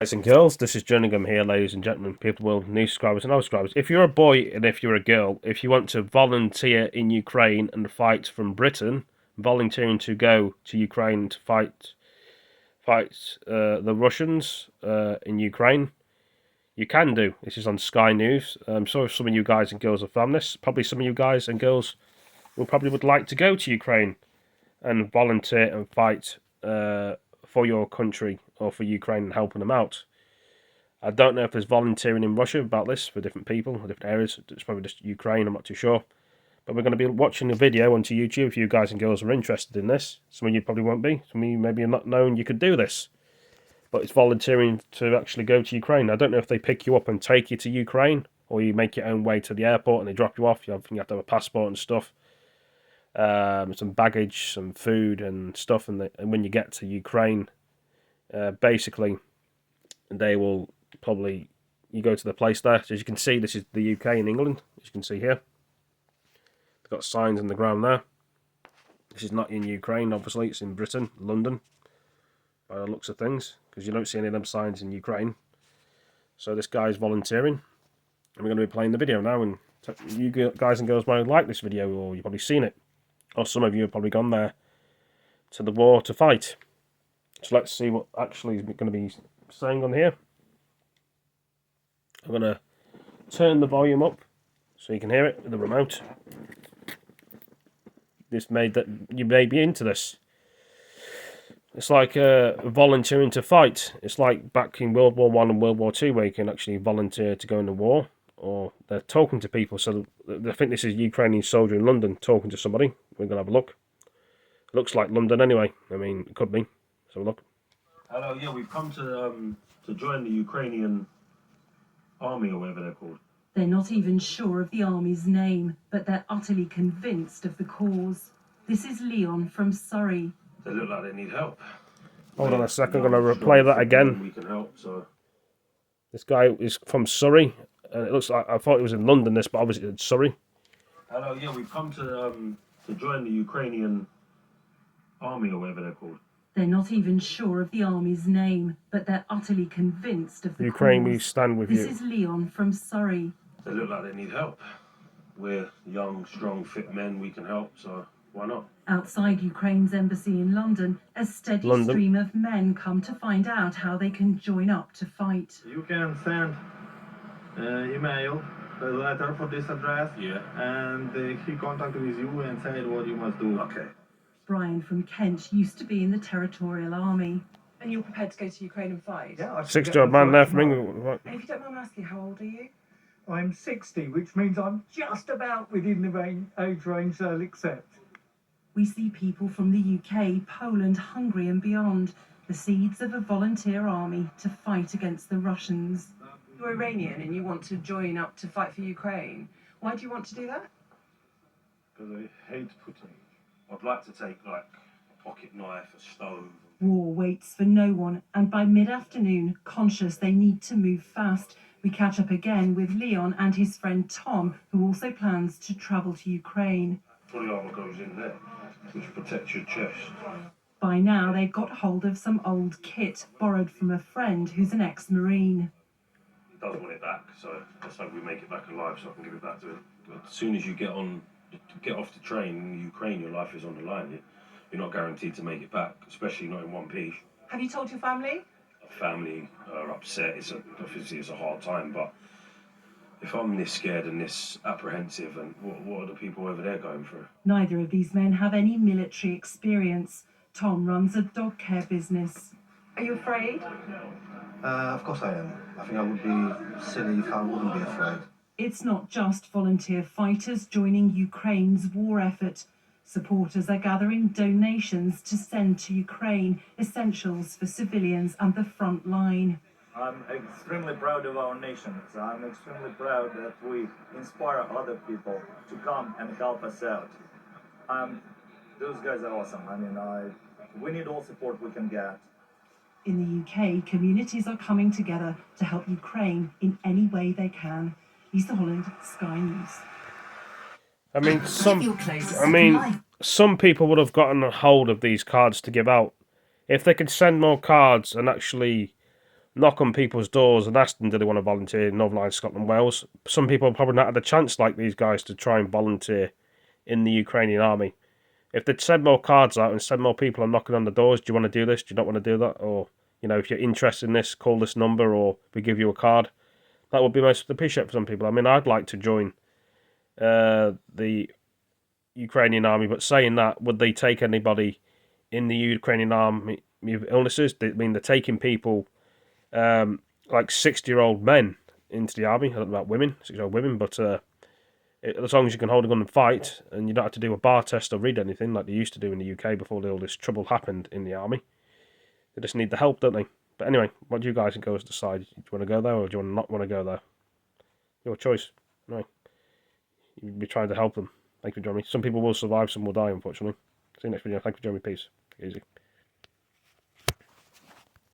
Boys and girls, this is Jerningham here, ladies and gentlemen, people of the world, new subscribers and old subscribers. If you're a boy and if you're a girl, if you want to volunteer in Ukraine and fight from Britain, volunteering to go to Ukraine to fight the Russians in Ukraine, you can do. This is on Sky News. I'm sorry if some of you guys and girls have found this. Probably some of you guys and girls would like to go to Ukraine and volunteer and fight for your country or for Ukraine and helping them out. I don't know if there's volunteering in Russia about this for different people, or different areas. It's probably just Ukraine, I'm not too sure. But we're going to be watching a video onto YouTube if you guys and girls are interested in this. Some of you probably won't be. Some of you maybe are not knowing you could do this. But it's volunteering to actually go to Ukraine. I don't know if they pick you up and take you to Ukraine, or you make your own way to the airport and they drop you off. You have to have a passport and stuff. Some baggage, some food and stuff, and when you get to Ukraine, basically they will probably, you go to the place there. So as you can see, this is the UK and England, as you can see here. They've got signs on the ground there. This is not in Ukraine, obviously, it's in Britain, London, by the looks of things, because you don't see any of them signs in Ukraine. So this guy's volunteering, and we're going to be playing the video now, and you guys and girls might like this video, or you've probably seen it. Or some of you have probably gone there to the war to fight. So let's see what actually is going to be saying on here. I'm going to turn the volume up so you can hear it with the remote. This made that you may be into this. It's like volunteering to fight. It's like back in World War I and World War II where you can actually volunteer to go into war. Or they're talking to people, so I think this is a Ukrainian soldier in London talking to somebody. We're going to have a look. It looks like London anyway. I mean, it could be. Let's have a look. Hello, yeah, we've come to join the Ukrainian army, or whatever they're called. They're not even sure of the army's name, but they're utterly convinced of the cause. This is Leon from Surrey. They look like they need help. Hold on a second, I'm going to replay that again. We can help, so. This guy is from Surrey. It looks like, I thought it was in London, this, but obviously it's Surrey. Hello, yeah, we've come to join the Ukrainian army, or whatever they're called. They're not even sure of the army's name, but they're utterly convinced of the Ukraine, cause. we stand with this you. This is Leon from Surrey. They look like they need help. We're young, strong, fit men, we can help, so why not? Outside Ukraine's embassy in London, a steady stream of men come to find out how they can join up to fight. You can send email, a letter for this address, yeah, and he contacted with you and said what you must do. Okay. Brian from Kent used to be in the Territorial Army. And you're prepared to go to Ukraine and fight? Yeah, 60-odd man there from England. And if you don't mind asking, how old are you? I'm 60, which means I'm just about within the age range they'll accept. We see people from the UK, Poland, Hungary and beyond, the seeds of a volunteer army to fight against the Russians. You're Iranian and you want to join up to fight for Ukraine. Why do you want to do that? Because I hate Putin. I'd like to take, like, a pocket knife, a stove. War waits for no one, and by mid-afternoon, conscious they need to move fast, we catch up again with Leon and his friend Tom, who also plans to travel to Ukraine. Body armour goes in there, which protects your chest. By now, they've got hold of some old kit borrowed from a friend who's an ex-Marine. He does want it back, so let's hope we make it back alive so I can give it back to him. But as soon as you get off the train in Ukraine, your life is on the line. You're not guaranteed to make it back, especially not in one piece. Have you told your family? Family are upset. Obviously it's a hard time, but if I'm this scared and this apprehensive, and what are the people over there going through? Neither of these men have any military experience. Tom runs a dog care business. Are you afraid? Of course I am. I think I would be silly if I wouldn't be afraid. It's not just volunteer fighters joining Ukraine's war effort. Supporters are gathering donations to send to Ukraine, essentials for civilians and the front line. I'm extremely proud of our nation. I'm extremely proud that we inspire other people to come and help us out. Those guys are awesome. I mean, we need all support we can get. In the UK, communities are coming together to help Ukraine in any way they can. Lisa Holland, Sky News. I mean, some people would have gotten a hold of these cards to give out. If they could send more cards and actually knock on people's doors and ask them, do they want to volunteer in Northern Ireland, Scotland, Wales? Some people have probably not had a chance like these guys to try and volunteer in the Ukrainian army. If they'd send more cards out and send more people and knocking on the doors, do you want to do this? Do you not want to do that? Or, you know, if you're interested in this, call this number or we give you a card. That would be most appreciated for some people. I mean, I'd like to join the Ukrainian army, but saying that, would they take anybody in the Ukrainian army with illnesses? I mean, they're taking people like 60-year-old men into the army. I don't know about women, 60-year-old women, but as long as you can hold a gun and fight, and you don't have to do a bar test or read anything like they used to do in the UK before all this trouble happened in the army. They just need the help, don't they? But anyway, what do you guys and girls decide? Do you want to go there or do you not want to go there? Your choice. Right. You'll be trying to help them. Thank you for joining me. Some people will survive, some will die, unfortunately. See you next video. Thank you for joining me. Peace. Take it easy.